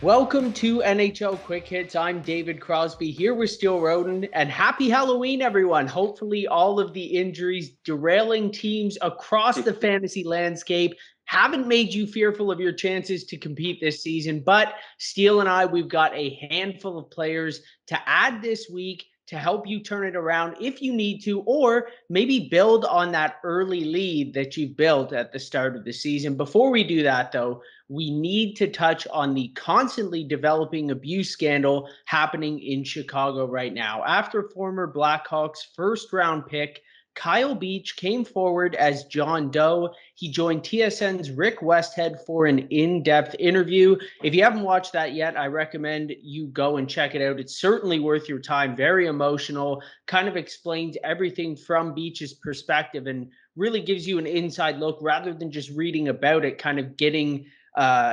Welcome to NHL Quick Hits. I'm David Crosby here with Steele Roden, and happy Halloween, everyone. Hopefully, all of the injuries derailing teams across the fantasy landscape haven't made you fearful of your chances to compete this season. But Steele and I, we've got a handful of players to add this week to help you turn it around if you need to, or maybe build on that early lead that you've built at the start of the season. Before we do that, though, we need to touch on the constantly developing abuse scandal happening in Chicago right now. After former Blackhawks first round pick Kyle Beach came forward as John Doe, he joined TSN's Rick Westhead for an in-depth interview. If you haven't watched that yet, I recommend you go and check it out. It's certainly worth your time. Very emotional, kind of explains everything from Beach's perspective and really gives you an inside look rather than just reading about it, kind of getting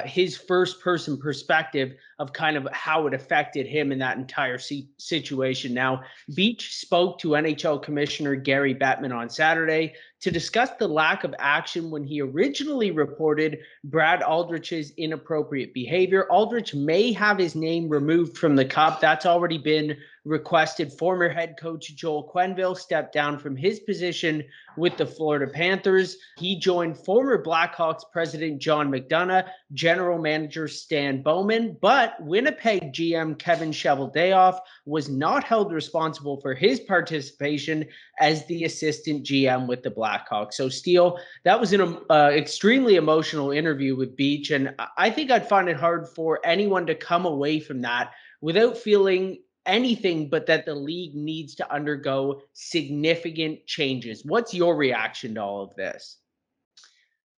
his first person perspective of kind of how it affected him in that entire situation. Now, Beach spoke to NHL Commissioner Gary Bettman on Saturday to discuss the lack of action when he originally reported Brad Aldrich's inappropriate behavior. Aldrich may have his name removed from the cup. That's already been requested. Former head coach Joel Quenneville stepped down from his position with the Florida Panthers. He joined former Blackhawks president John McDonough, general manager Stan Bowman, but Winnipeg GM Kevin Cheveldayoff was not held responsible for his participation as the assistant GM with the Blackhawks. So, Steele, that was an extremely emotional interview with Beach, and I think I'd find it hard for anyone to come away from that without feeling anything but that the league needs to undergo significant changes. What's your reaction to all of this?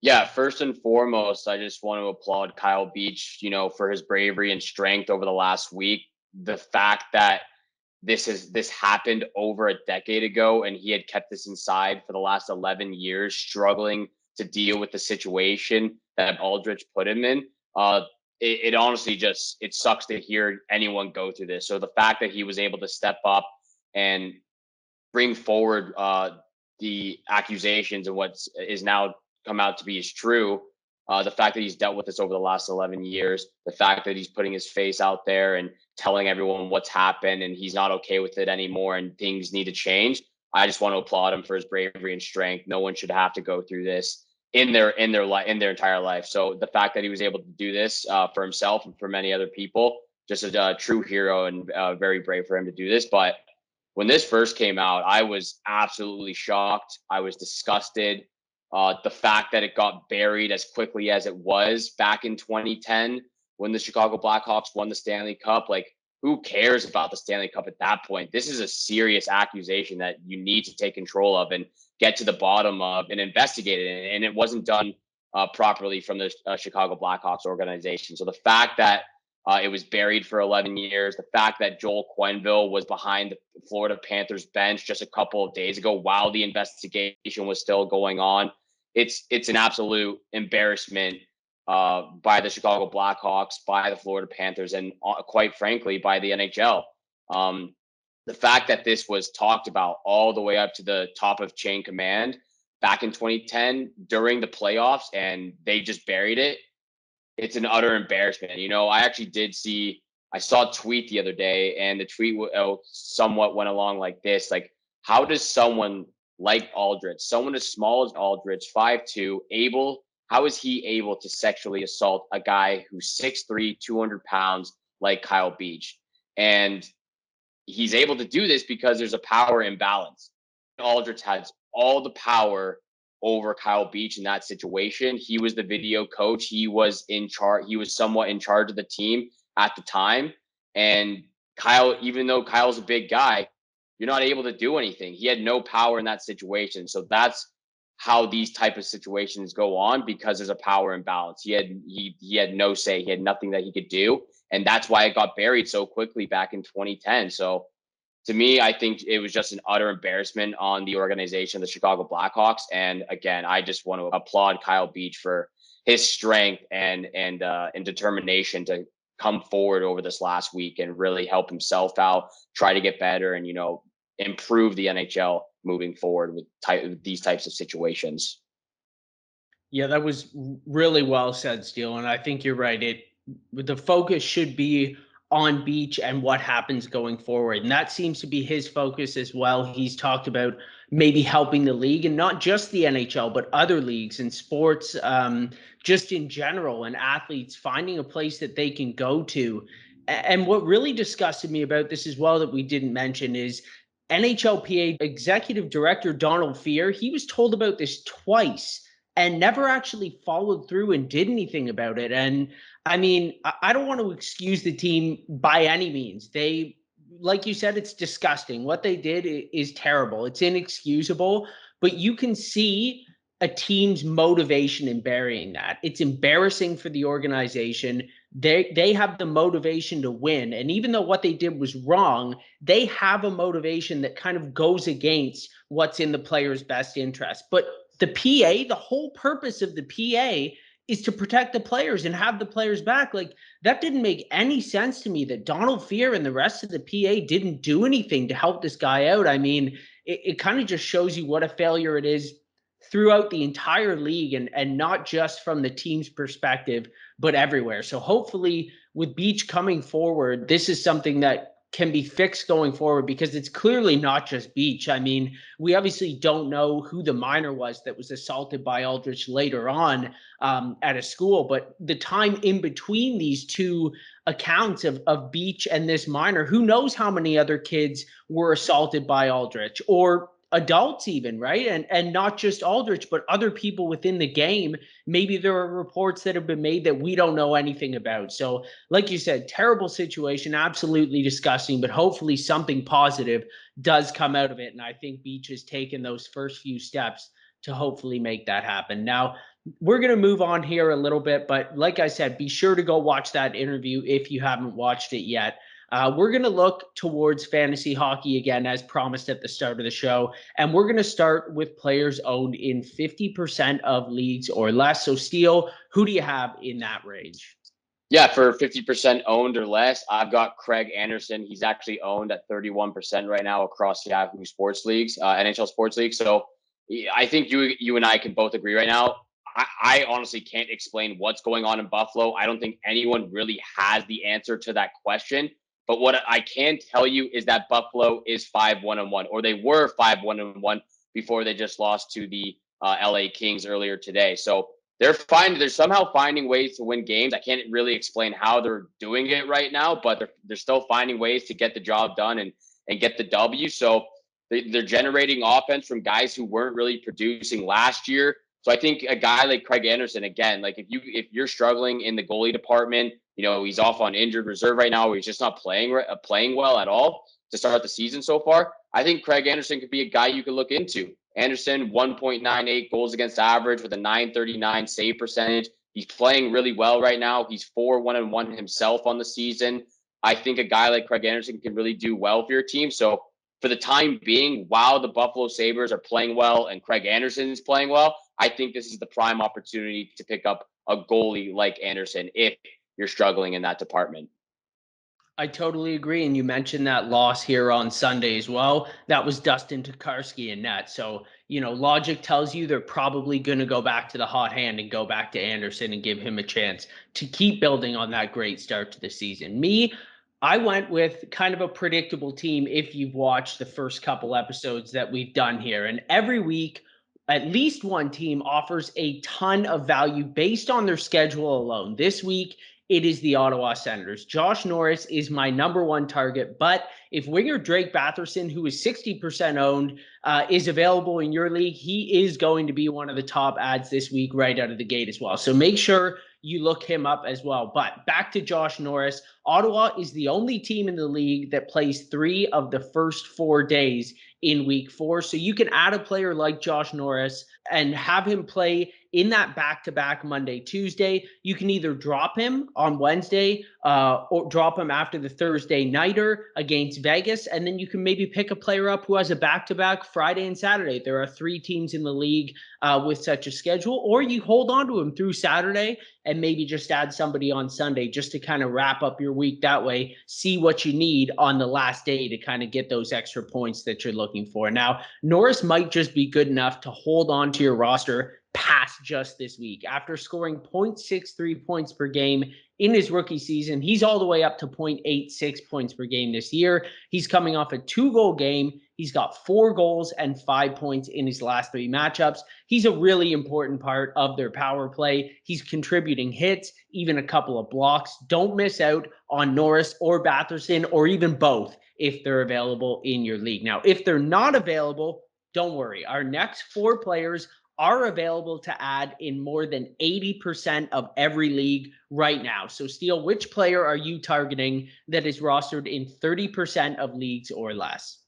Yeah, first and foremost, I just want to applaud Kyle Beach, for his bravery and strength over the last week. The fact that this happened over a decade ago and he had kept this inside for the last 11 years, struggling to deal with the situation that Aldrich put him in. It honestly it sucks to hear anyone go through this. So the fact that he was able to step up and bring forward the accusations and what is now come out to be is true. The fact that he's dealt with this over the last 11 years, the fact that he's putting his face out there and telling everyone what's happened and he's not okay with it anymore and things need to change. I just want to applaud him for his bravery and strength. No one should have to go through this in their entire life. So the fact that he was able to do this for himself and for many other people, just a true hero and very brave for him to do this. But when this first came out, I was absolutely shocked. I was disgusted. The fact that it got buried as quickly as it was back in 2010 when the Chicago Blackhawks won the Stanley Cup, like, who cares about the Stanley Cup at that point? This is a serious accusation that you need to take control of and get to the bottom of and investigate it. And it wasn't done properly from the Chicago Blackhawks organization. So the fact that it was buried for 11 years, the fact that Joel Quenneville was behind the Florida Panthers bench just a couple of days ago while the investigation was still going on, it's an absolute embarrassment by the Chicago Blackhawks, by the Florida Panthers, and quite frankly, by the NHL. The fact that this was talked about all the way up to the top of chain command back in 2010 during the playoffs, and they just buried it, it's an utter embarrassment. I saw a tweet the other day, and the tweet somewhat went along like this: like, how does someone like Aldrich, someone as small as Aldrich, 5'2", how is he able to sexually assault a guy who's 6'3", 200 pounds like Kyle Beach? And he's able to do this because there's a power imbalance. Aldrich has all the power over Kyle Beach in that situation. He was the video coach. He was in charge. He was somewhat in charge of the team at the time. And Kyle, even though Kyle's a big guy, you're not able to do anything. He had no power in that situation. So that's how these type of situations go on, because there's a power imbalance. He had no say. He had nothing that he could do. And that's why it got buried so quickly back in 2010. So to me, I think it was just an utter embarrassment on the organization, the Chicago Blackhawks. And again, I just want to applaud Kyle Beach for his strength and determination to come forward over this last week and really help himself out, try to get better, and improve the NHL moving forward with these types of situations. Yeah, that was really well said, Steele. And I think you're right. the focus should be on Beach and what happens going forward. And that seems to be his focus as well. He's talked about maybe helping the league, and not just the NHL, but other leagues and sports, just in general, and athletes finding a place that they can go to. And what really disgusted me about this as well that we didn't mention is NHLPA Executive Director Donald Fehr. He was told about this twice and never actually followed through and did anything about it. And I mean, I don't want to excuse the team by any means. They, like you said, it's disgusting. What they did is terrible. It's inexcusable, but you can see a team's motivation in burying that. It's embarrassing for the organization. They have the motivation to win. And even though what they did was wrong, they have a motivation that kind of goes against what's in the player's best interest. But the PA, the whole purpose of the PA is to protect the players and have the players back. Like, that didn't make any sense to me that Donald Fehr and the rest of the PA didn't do anything to help this guy out. I mean, it kind of just shows you what a failure it is throughout the entire league, and not just from the team's perspective, but everywhere. So hopefully with Beach coming forward, this is something that can be fixed going forward, because it's clearly not just Beach. I mean, we obviously don't know who the minor was that was assaulted by Aldrich later on at a school, but the time in between these two accounts of Beach and this minor, who knows how many other kids were assaulted by Aldrich, or adults even, right? And not just Aldrich, but other people within the game. Maybe there are reports that have been made that we don't know anything about. So like you said, terrible situation, absolutely disgusting, but hopefully something positive does come out of it. And I think Beach has taken those first few steps to hopefully make that happen. Now, we're going to move on here a little bit, but like I said, be sure to go watch that interview if you haven't watched it yet. We're going to look towards fantasy hockey again, as promised at the start of the show. And we're going to start with players owned in 50% of leagues or less. So, Steele, who do you have in that range? Yeah, for 50% owned or less, I've got Craig Anderson. He's actually owned at 31% right now across Yahoo Sports Leagues, NHL Sports League. So I think you and I can both agree right now. I honestly can't explain what's going on in Buffalo. I don't think anyone really has the answer to that question. But what I can tell you is that Buffalo is 5-1-1, or they were 5-1-1 before they just lost to the LA Kings earlier today. So they're somehow finding ways to win games. I can't really explain how they're doing it right now, but they're still finding ways to get the job done and get the W. So they're generating offense from guys who weren't really producing last year. So I think a guy like Craig Anderson, again, like if you're struggling in the goalie department, he's off on injured reserve right now, or he's just not playing well at all to start the season so far. I think Craig Anderson could be a guy you could look into. Anderson, 1.98 goals against average with a 939 save percentage. He's playing really well right now. He's 4-1-1 himself on the season. I think a guy like Craig Anderson can really do well for your team. So for the time being, while the Buffalo Sabres are playing well and Craig Anderson is playing well, I think this is the prime opportunity to pick up a goalie like Anderson if you're struggling in that department. I totally agree. And you mentioned that loss here on Sunday as well. That was Dustin Tokarski in net. So, logic tells you they're probably going to go back to the hot hand and go back to Anderson and give him a chance to keep building on that great start to the season. I went with kind of a predictable team if you've watched the first couple episodes that we've done here. And every week, at least one team offers a ton of value based on their schedule alone. This week, it is the Ottawa Senators. Josh Norris is my number one target, but if winger Drake Batherson, who is 60% owned, is available in your league, he is going to be one of the top ads this week right out of the gate as well. So make sure you look him up as well. But back to Josh Norris. Ottawa is the only team in the league that plays 3 of the first 4 days in week 4. So you can add a player like Josh Norris and have him play in that back-to-back Monday, Tuesday. You can either drop him on Wednesday or drop him after the Thursday nighter against Vegas, and then you can maybe pick a player up who has a back-to-back Friday and Saturday. There are 3 teams in the league with such a schedule, or you hold on to him through Saturday and maybe just add somebody on Sunday just to kind of wrap up your week that way, see what you need on the last day to kind of get those extra points that you're looking for. Now, Norris might just be good enough to hold on to your roster past just this week. After scoring 0.63 points per game in his rookie season. He's all the way up to 0.86 points per game this year. He's coming off a 2-goal game. He's got 4 goals and 5 points in his last 3 matchups. He's a really important part of their power play. He's contributing hits, even a couple of blocks. Don't miss out on Norris or Batherson, or even both, if they're available in your league. Now, if they're not available, don't worry. Our next 4 players are available to add in more than 80% of every league right now. So, Steele, which player are you targeting that is rostered in 30% of leagues or less?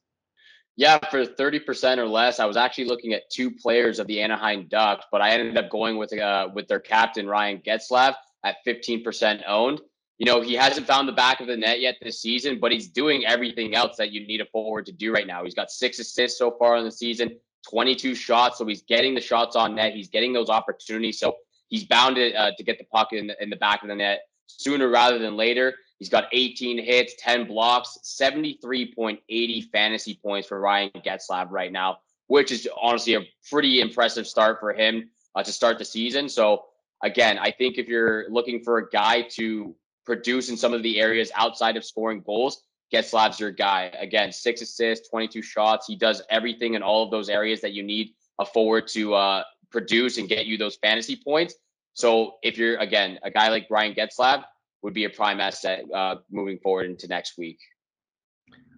Yeah, for 30% or less, I was actually looking at 2 players of the Anaheim Ducks, but I ended up going with their captain, Ryan Getzlaf, at 15% owned. You know, he hasn't found the back of the net yet this season, but he's doing everything else that you need a forward to do right now. He's got 6 assists so far in the season, 22 shots, so he's getting the shots on net. He's getting those opportunities, so he's bound to get the puck in the back of the net sooner rather than later. He's got 18 hits, 10 blocks, 73.80 fantasy points for Ryan Getzlaf right now, which is honestly a pretty impressive start for him to start the season. So, again, I think if you're looking for a guy to produce in some of the areas outside of scoring goals, Getzlaf's your guy. Again, 6 assists, 22 shots. He does everything in all of those areas that you need a forward to produce and get you those fantasy points. So if you're, again, a guy like Ryan Getzlaf, would be a prime asset moving forward into next week.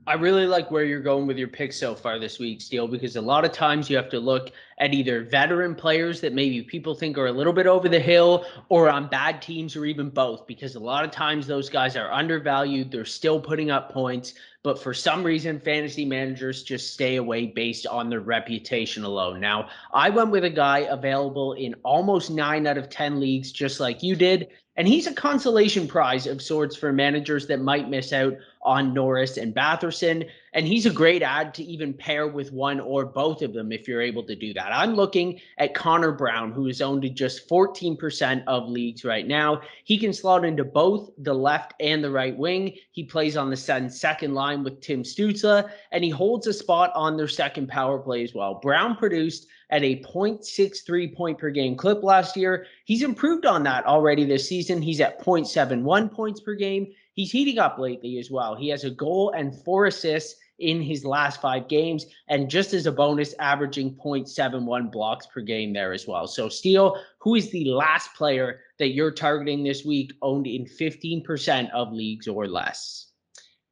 I really like where you're going with your picks so far this week, Steele, because a lot of times you have to look at either veteran players that maybe people think are a little bit over the hill, or on bad teams, or even both, because a lot of times those guys are undervalued. They're still putting up points, but for some reason, fantasy managers just stay away based on their reputation alone. Now, I went with a guy available in almost 9 out of 10 leagues, just like you did. And he's a consolation prize of sorts for managers that might miss out on Norris and Batherson. And he's a great add to even pair with one or both of them if you're able to do that. I'm looking at Connor Brown, who is owned in just 14% of leagues right now. He can slot into both the left and the right wing. He plays on the second line with Tim Stützle, and he holds a spot on their second power play as well. Brown produced at a 0.63 point per game clip last year. He's improved on that already this season. He's at 0.71 points per game. He's heating up lately as well. He has a goal and 4 assists in his last 5 games, and just as a bonus, averaging 0.71 blocks per game there as well. So, Steele, who is the last player that you're targeting this week, owned in 15% of leagues or less?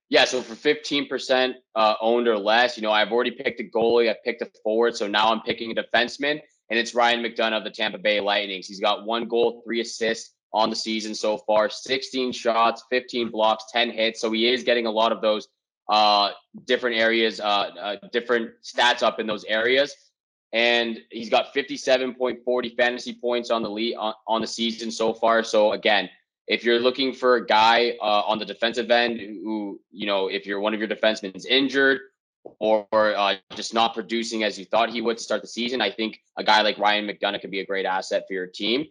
Yeah, so for 15% owned or less, you know, I've already picked a goalie, I've picked a forward, so now I'm picking a defenseman, and it's Ryan McDonagh of the Tampa Bay Lightning. He's got 1 goal, 3 assists on the season so far, 16 shots, 15 blocks, 10 hits, so he is getting a lot of those different areas, different stats up in those areas. And he's got 57.40 fantasy points on the league on the season so far. So again, if you're looking for a guy on the defensive end who, you know, if you're one of your defensemen is injured or just not producing as you thought he would to start the season, I think a guy like Ryan McDonagh could be a great asset for your team.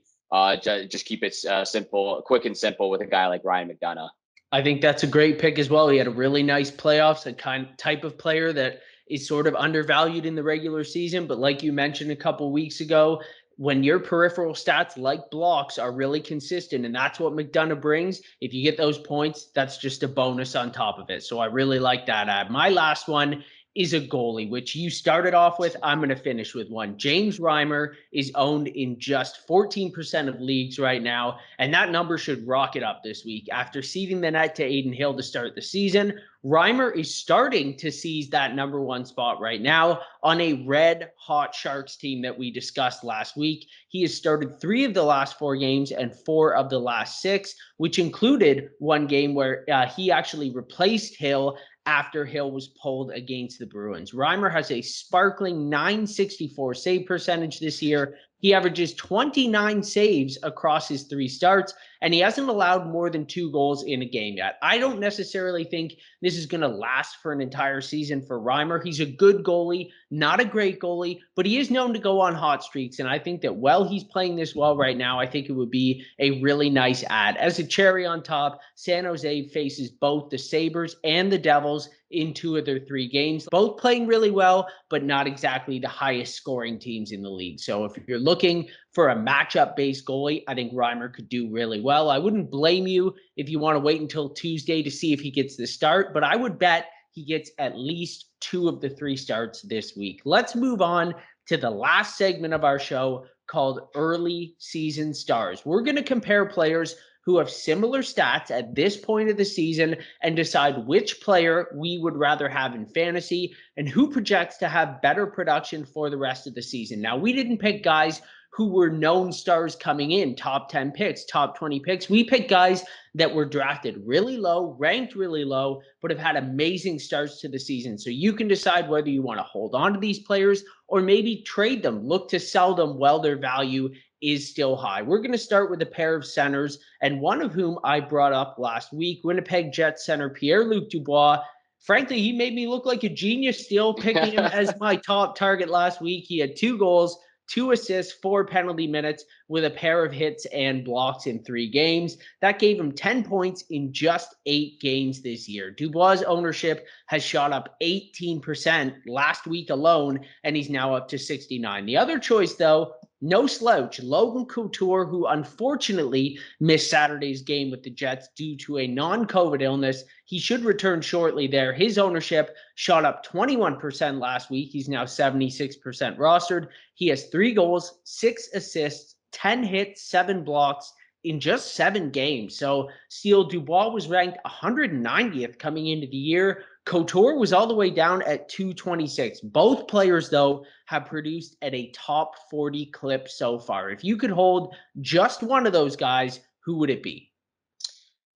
Just keep it simple, quick and simple with a guy like Ryan McDonagh. I think that's a great pick as well. He had a really nice playoffs, a type of player that is sort of undervalued in the regular season. But like you mentioned a couple weeks ago, when your peripheral stats like blocks are really consistent, and that's what McDonagh brings, if you get those points, that's just a bonus on top of it. So I really like that ad. My last one is a goalie, which you started off with. I'm going to finish with one. James Reimer is owned in just 14% of leagues right now, and that number should rocket up this week. After ceding the net to Aiden Hill to start the season, Reimer is starting to seize that number 1 spot right now on a red hot Sharks team that we discussed last week. He has started 3 of the last 4 games and 4 of the last 6, which included one game where he actually replaced Hill after Hill was pulled against the Bruins. Reimer has a sparkling .964 save percentage this year. He averages 29 saves across his 3 starts, and he hasn't allowed more than 2 goals in a game yet. I don't necessarily think this is going to last for an entire season for Reimer. He's a good goalie, not a great goalie, but he is known to go on hot streaks, and I think that while he's playing this well right now, I think it would be a really nice ad. As a cherry on top, San Jose faces both the Sabres and the Devils in 2 of their 3 games. Both playing really well, but not exactly the highest scoring teams in the league. So if you're looking for a matchup-based goalie, I think Reimer could do really well. I wouldn't blame you if you want to wait until Tuesday to see if he gets the start, but I would bet he gets at least 2 of the 3 starts this week. Let's move on to the last segment of our show called Early Season Stars. We're going to compare players who have similar stats at this point of the season and decide which player we would rather have in fantasy and who projects to have better production for the rest of the season. Now, we didn't pick guys who were known stars coming in, top 10 picks, top 20 picks. We picked guys that were drafted really low, ranked really low, but have had amazing starts to the season. So you can decide whether you want to hold on to these players or maybe trade them, look to sell them while their value is still high. We're going to start with a pair of centers, and one of whom I brought up last week, Winnipeg Jets center Pierre-Luc Dubois. Frankly, he made me look like a genius, still picking him as my top target last week. He had 2 goals, 2 assists, 4 penalty minutes with a pair of hits and blocks in 3 games. That gave him 10 points in just 8 games this year. Dubois' ownership has shot up 18% last week alone, and he's now up to 69. The other choice, though, no slouch, Logan Couture, who unfortunately missed Saturday's game with the Jets due to a non-COVID illness. He should return shortly there. His ownership shot up 21% last week. He's now 76% rostered. He has 3 goals, 6 assists, 10 hits, 7 blocks in just 7 games. So Steele, Dubois was ranked 190th coming into the year. Couture was all the way down at 226. Both players, though, have produced at a top 40 clip so far. If you could hold just one of those guys, who would it be?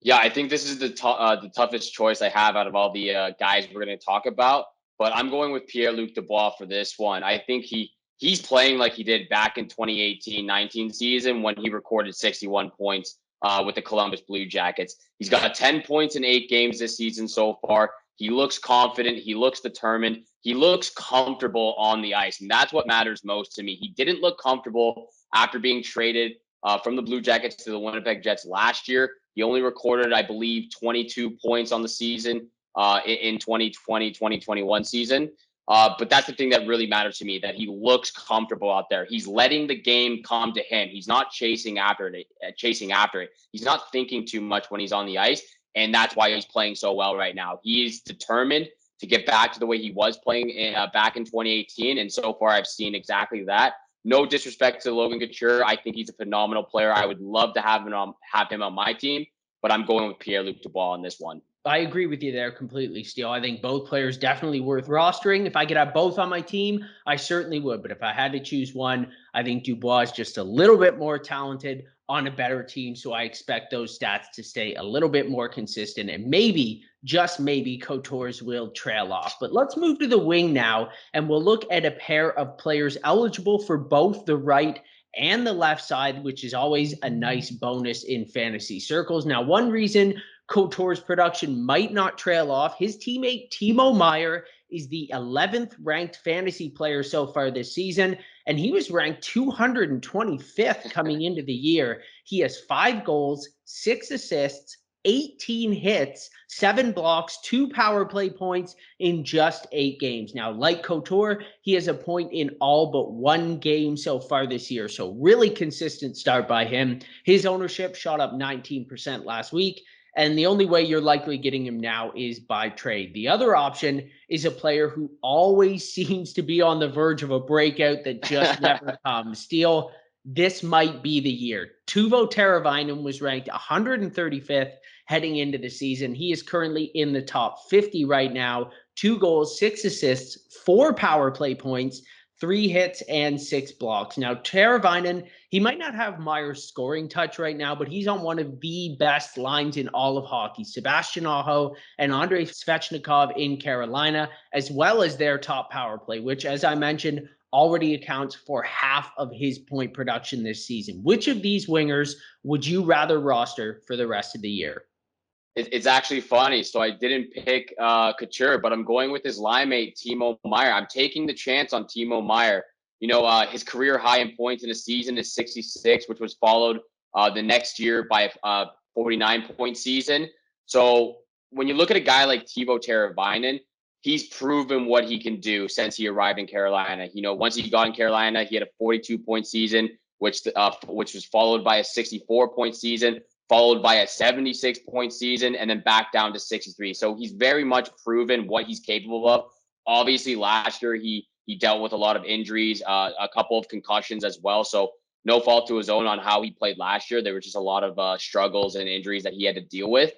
Yeah, I think this is the toughest choice I have out of all the guys we're going to talk about. But I'm going with Pierre-Luc Dubois for this one. I think he's playing like he did back in 2018-19 season when he recorded 61 points with the Columbus Blue Jackets. He's got 10 points in 8 games this season so far. He looks confident. He looks determined. He looks comfortable on the ice, and that's what matters most to me. He didn't look comfortable after being traded from the Blue Jackets to the Winnipeg Jets last year. He only recorded, I believe, 22 points on the season in 2020-2021 season. But that's the thing that really matters to me, that he looks comfortable out there. He's letting the game come to him. He's not chasing after it. He's not thinking too much when he's on the ice, and that's why he's playing so well right now. He's determined to get back to the way he was playing back in 2018, and so far I've seen exactly that. No disrespect to Logan Couture. I think he's a phenomenal player. I would love to have him on my team, but I'm going with Pierre-Luc Dubois on this one. I agree with you there completely, Steele. I think both players definitely worth rostering. If I could have both on my team, I certainly would. But if I had to choose one, I think Dubois is just a little bit more talented on a better team. So I expect those stats to stay a little bit more consistent. And maybe, just maybe, Couture's will trail off. But let's move to the wing now, and we'll look at a pair of players eligible for both the right and the left side, which is always a nice bonus in fantasy circles. Now, one reason Couture's production might not trail off, his teammate Timo Meier is the 11th ranked fantasy player so far this season, and he was ranked 225th coming into the year. He has 5 goals, 6 assists, 18 hits, 7 blocks, 2 power play points in just 8 games. Now, like Couture, he has a point in all but 1 game so far this year. So really consistent start by him. His ownership shot up 19% last week. And the only way you're likely getting him now is by trade. The other option is a player who always seems to be on the verge of a breakout that just never comes. Steele, this might be the year. Teuvo Teravainen was ranked 135th heading into the season. He is currently in the top 50 right now. 2 goals, 6 assists, 4 power play points, 3 hits, and 6 blocks. Now, Teravainen, he might not have Meier's scoring touch right now, but he's on one of the best lines in all of hockey. Sebastian Aho and Andrei Svechnikov in Carolina, as well as their top power play, which, as I mentioned, already accounts for half of his point production this season. Which of these wingers would you rather roster for the rest of the year? It's actually funny. So I didn't pick Couture, but I'm going with his line mate, Timo Meier. I'm taking the chance on Timo Meier. You know, his career high in points in a season is 66, which was followed the next year by a 49-point season. So when you look at a guy like Teuvo Teravainen, he's proven what he can do since he arrived in Carolina. Once he got in Carolina, he had a 42-point season, which was followed by a 64-point season, followed by a 76-point season, and then back down to 63. So he's very much proven what he's capable of. Obviously, last year he dealt with a lot of injuries, a couple of concussions as well. So no fault to his own on how he played last year. There were just a lot of struggles and injuries that he had to deal with.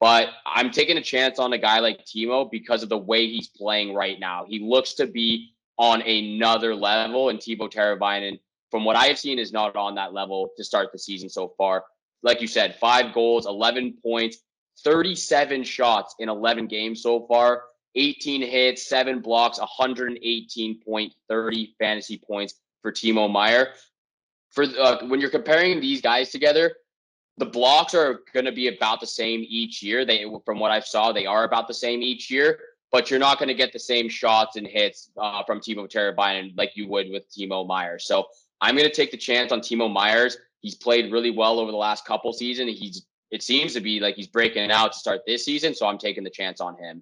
But I'm taking a chance on a guy like Timo because of the way he's playing right now. He looks to be on another level, and Teuvo Teravainen, from what I have seen, is not on that level to start the season so far. Like you said, 5 goals, 11 points, 37 shots in 11 games so far, 18 hits, 7 blocks, 118.30 fantasy points for Timo Meier. When you're comparing these guys together, the blocks are going to be about the same each year. From what I saw, they are about the same each year, but you're not going to get the same shots and hits from Teuvo Teravainen like you would with Timo Meier. So I'm going to take the chance on Timo Meier. He's played really well over the last couple seasons. It seems to be like he's breaking out to start this season, so I'm taking the chance on him.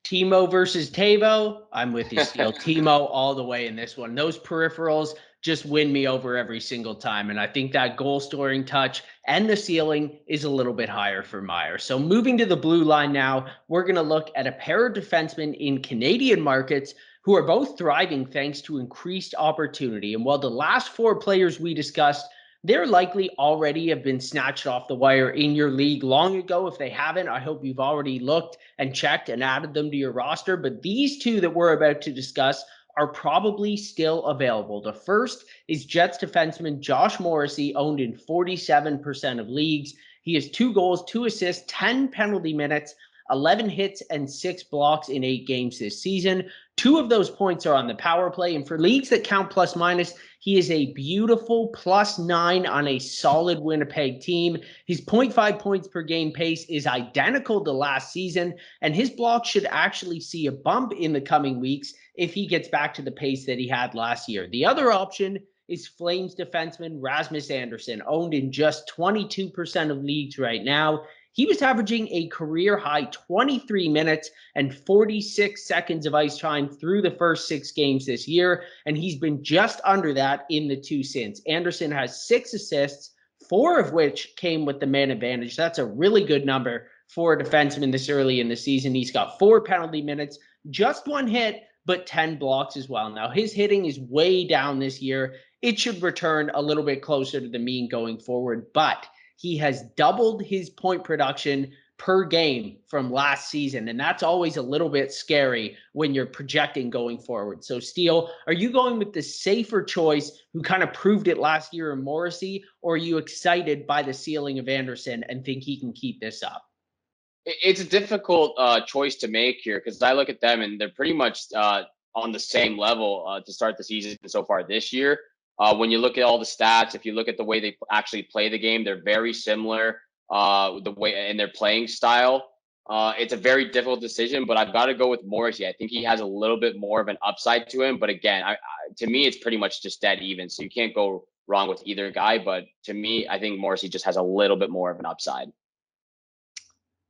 Timo versus Teuvo. I'm with you, Steele. Timo all the way in this one. Those peripherals just win me over every single time. And I think that goal scoring touch and the ceiling is a little bit higher for Meier. So moving to the blue line now, we're going to look at a pair of defensemen in Canadian markets who are both thriving thanks to increased opportunity. And while the last 4 players we discussed, they're likely already have been snatched off the wire in your league long ago. If they haven't, I hope you've already looked and checked and added them to your roster. But these 2 that we're about to discuss are probably still available. The first is Jets defenseman Josh Morrissey, owned in 47% of leagues. He has 2 goals, 2 assists, 10 penalty minutes, 11 hits, and 6 blocks in 8 games this season. 2 of those points are on the power play. And for leagues that count plus minus, he is a beautiful +9 on a solid Winnipeg team. His 0.5 points per game pace is identical to last season, and his block should actually see a bump in the coming weeks if he gets back to the pace that he had last year. The other option is Flames defenseman Rasmus Andersson, owned in just 22% of leagues right now. He was averaging a career-high 23 minutes and 46 seconds of ice time through the first 6 games this year, and he's been just under that in the 2 since. Andersson has 6 assists, 4 of which came with the man advantage. That's a really good number for a defenseman this early in the season. He's got 4 penalty minutes, just 1 hit, but 10 blocks as well. Now, his hitting is way down this year. It should return a little bit closer to the mean going forward, but he has doubled his point production per game from last season, and that's always a little bit scary when you're projecting going forward. So, Steele, are you going with the safer choice who kind of proved it last year in Morrissey, or are you excited by the ceiling of Andersson and think he can keep this up? It's a difficult choice to make here because I look at them and they're pretty much on the same level to start the season so far this year. When you look at all the stats, if you look at the way they actually play the game, they're very similar the way in their playing style. It's a very difficult decision, but I've got to go with Morrissey. I think he has a little bit more of an upside to him. But again, to me, it's pretty much just dead even. So you can't go wrong with either guy. But to me, I think Morrissey just has a little bit more of an upside.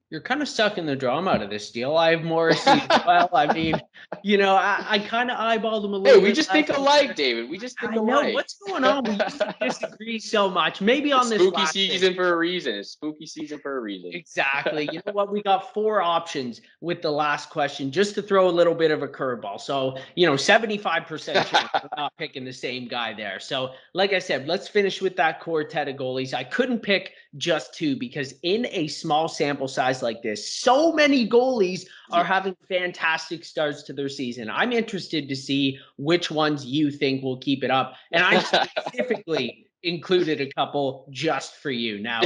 You're kind of sucking the drama out of this deal. I have Morrissey as well. I mean, I kind of eyeballed him a little bit. Hey, we just think alike, David. We just think alike. I know. What's going on? We used to disagree so much. Maybe on this spooky season for a reason. It's spooky season for a reason. Exactly. You know what? We got 4 options with the last question just to throw a little bit of a curveball. So, 75% chance we're not picking the same guy there. So, like I said, let's finish with that quartet of goalies. I couldn't pick just 2 because in a small sample size like this, so many goalies are having fantastic starts to their season. I'm interested to see which ones you think will keep it up. And I specifically included a couple just for you. Now,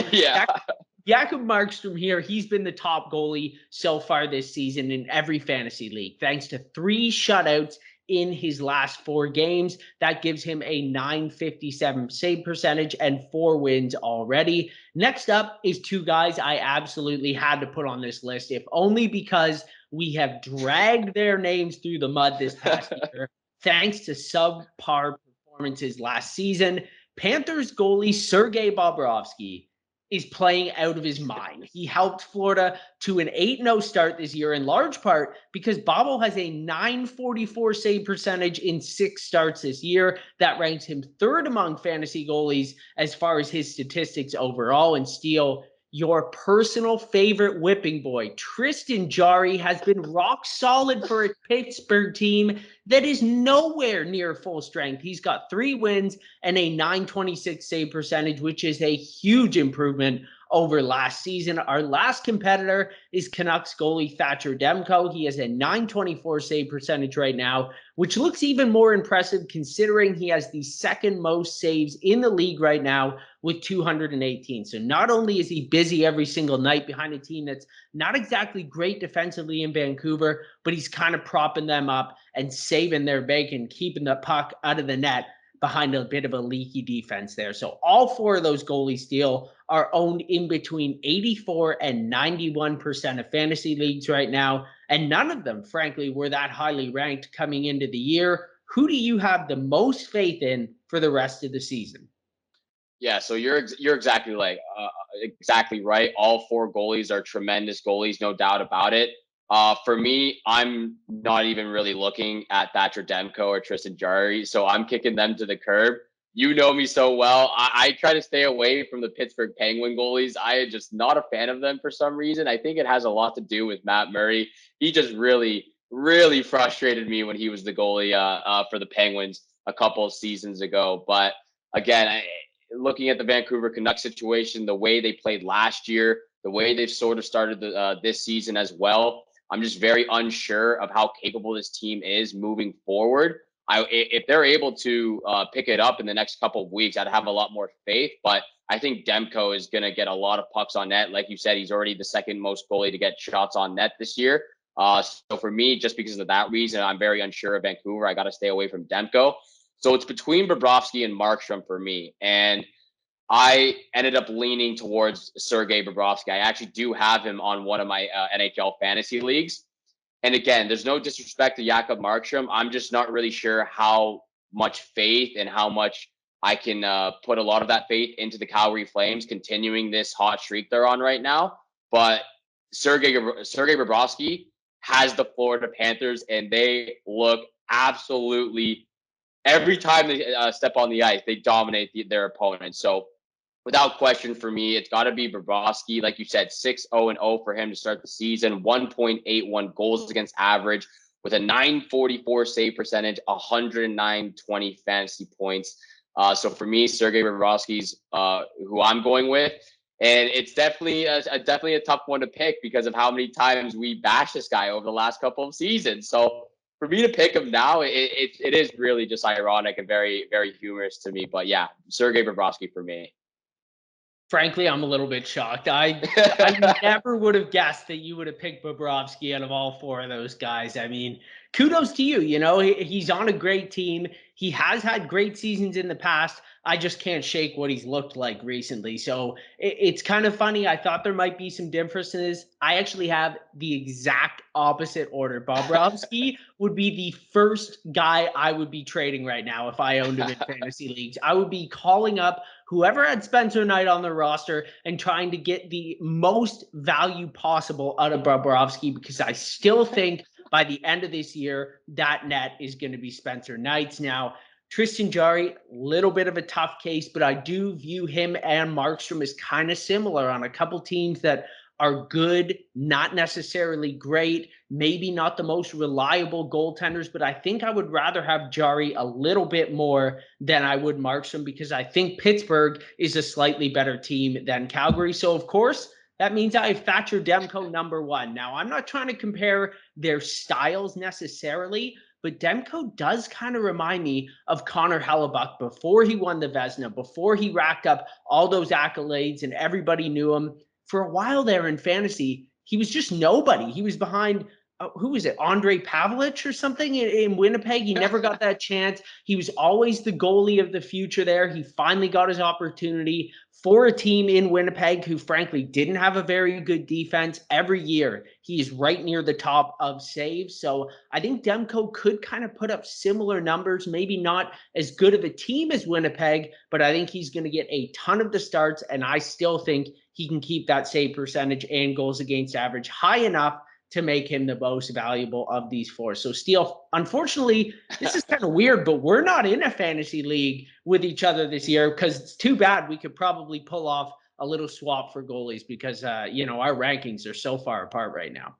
Jakob Markstrom here, he's been the top goalie so far this season in every fantasy league, thanks to 3 shutouts in his last 4 games. That gives him a .957 save percentage and 4 wins already. Next up is 2 guys I absolutely had to put on this list, if only because we have dragged their names through the mud this past year, thanks to subpar performances last season. Panthers goalie Sergei Bobrovsky is playing out of his mind. He helped Florida to an 8-0 start this year in large part because Bobble has a 944 save percentage in 6 starts this year. That ranks him third among fantasy goalies as far as his statistics overall. And Steele, your personal favorite whipping boy, Tristan Jarry, has been rock solid for a Pittsburgh team that is nowhere near full strength. He's got 3 wins and a 926 save percentage, which is a huge improvement over last season. Our last competitor is Canucks goalie Thatcher Demko. He has a 924 save percentage right now, which looks even more impressive considering he has the second most saves in the league right now with 218. So not only is he busy every single night behind a team that's not exactly great defensively in Vancouver, but he's kind of propping them up and saving their bacon, keeping the puck out of the net behind a bit of a leaky defense there. So all 4 of those goalies, Steele, are owned in between 84 and 91% of fantasy leagues right now. And none of them, frankly, were that highly ranked coming into the year. Who do you have the most faith in for the rest of the season? Yeah, so you're exactly exactly right. All 4 goalies are tremendous goalies, no doubt about it. For me, I'm not even really looking at Thatcher Demko or Tristan Jarry, so I'm kicking them to the curb. You know me so well. I try to stay away from the Pittsburgh Penguin goalies. I am just not a fan of them for some reason. I think it has a lot to do with Matt Murray. He just really frustrated me when he was the goalie for the Penguins a couple of seasons ago. But again, looking at the Vancouver Canucks situation, the way they played last year, the way they've sort of started this season as well, I'm just very unsure of how capable this team is moving forward. If they're able to pick it up in the next couple of weeks, I'd have a lot more faith. But I think Demko is going to get a lot of pucks on net. Like you said, he's already the second most goalie to get shots on net this year. So for me, just because of that reason, I'm very unsure of Vancouver. I got to stay away from Demko. So it's between Bobrovsky and Markstrom for me. And I ended up leaning towards Sergei Bobrovsky. I actually do have him on one of my NHL fantasy leagues. And again, there's no disrespect to Jakob Markstrom. I'm just not really sure how much faith and how much I can put a lot of that faith into the Calgary Flames continuing this hot streak they're on right now. But Sergei Bobrovsky has the Florida Panthers, and they look absolutely every time they step on the ice, they dominate their opponents. So without question for me, it's got to be Bobrovsky. Like you said, 6-0-0 for him to start the season, 1.81 goals against average with a 944 save percentage, 109.20 fantasy points. So for me, Sergei Bobrovsky's who I'm going with. And it's definitely a tough one to pick because of how many times we bash this guy over the last couple of seasons. So for me to pick him now, it is really just ironic and very, very humorous to me. But yeah, Sergei Bobrovsky for me. Frankly, I'm a little bit shocked. I never would have guessed that you would have picked Bobrovsky out of all 4 of those guys. I mean, kudos to you. You know, he's on a great team. He has had great seasons in the past. I just can't shake what he's looked like recently. So it's kind of funny. I thought there might be some differences. I actually have the exact opposite order. Bobrovsky would be the first guy I would be trading right now if I owned him in fantasy leagues. I would be calling up whoever had Spencer Knight on their roster and trying to get the most value possible out of Bobrovsky because I still think by the end of this year, that net is going to be Spencer Knight's. Now, Tristan Jarry, little bit of a tough case, but I do view him and Markstrom as kind of similar on a couple teams that are good, not necessarily great, maybe not the most reliable goaltenders, but I think I would rather have Jarry a little bit more than I would Markstrom because I think Pittsburgh is a slightly better team than Calgary. So, of course, that means I have Thatcher Demko number 1. Now, I'm not trying to compare their styles necessarily, but Demko does kind of remind me of Connor Hellebuck before he won the Vezina, before he racked up all those accolades and everybody knew him. For a while there in fantasy, he was just nobody. He was behind who was it? Andre Pavlich or something in Winnipeg. He never got that chance. He was always the goalie of the future there. He finally got his opportunity for a team in Winnipeg who frankly didn't have a very good defense. Every year he is right near the top of saves. So I think Demko could kind of put up similar numbers, maybe not as good of a team as Winnipeg, but I think he's going to get a ton of the starts. And I still think he can keep that save percentage and goals against average high enough to make him the most valuable of these four. So Steele, unfortunately, this is kind of weird, but we're not in a fantasy league with each other this year because it's too bad. We could probably pull off a little swap for goalies because, our rankings are so far apart right now.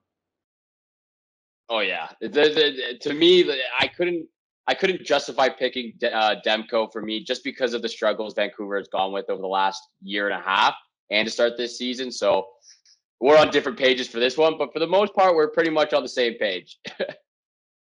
Oh yeah. To me, I couldn't justify picking Demko for me just because of the struggles Vancouver has gone with over the last year and a half and to start this season. So we're on different pages for this one, but for the most part, we're pretty much on the same page.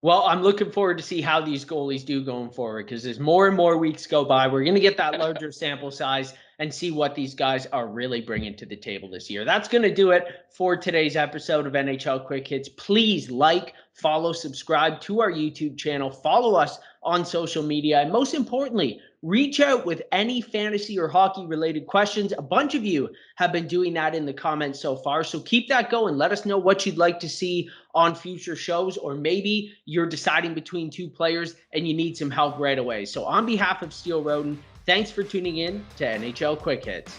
Well, I'm looking forward to see how these goalies do going forward because as more and more weeks go by, we're going to get that larger sample size and see what these guys are really bringing to the table this year. That's going to do it for today's episode of NHL Quick Hits. Please like, follow, subscribe to our YouTube channel, follow us on social media, and most importantly, reach out with any fantasy or hockey related questions. A bunch of you have been doing that in the comments so far, so keep that going. Let us know what you'd like to see on future shows, or maybe you're deciding between two players and you need some help right away. So on behalf of Steele Roden, thanks for tuning in to NHL Quick Hits.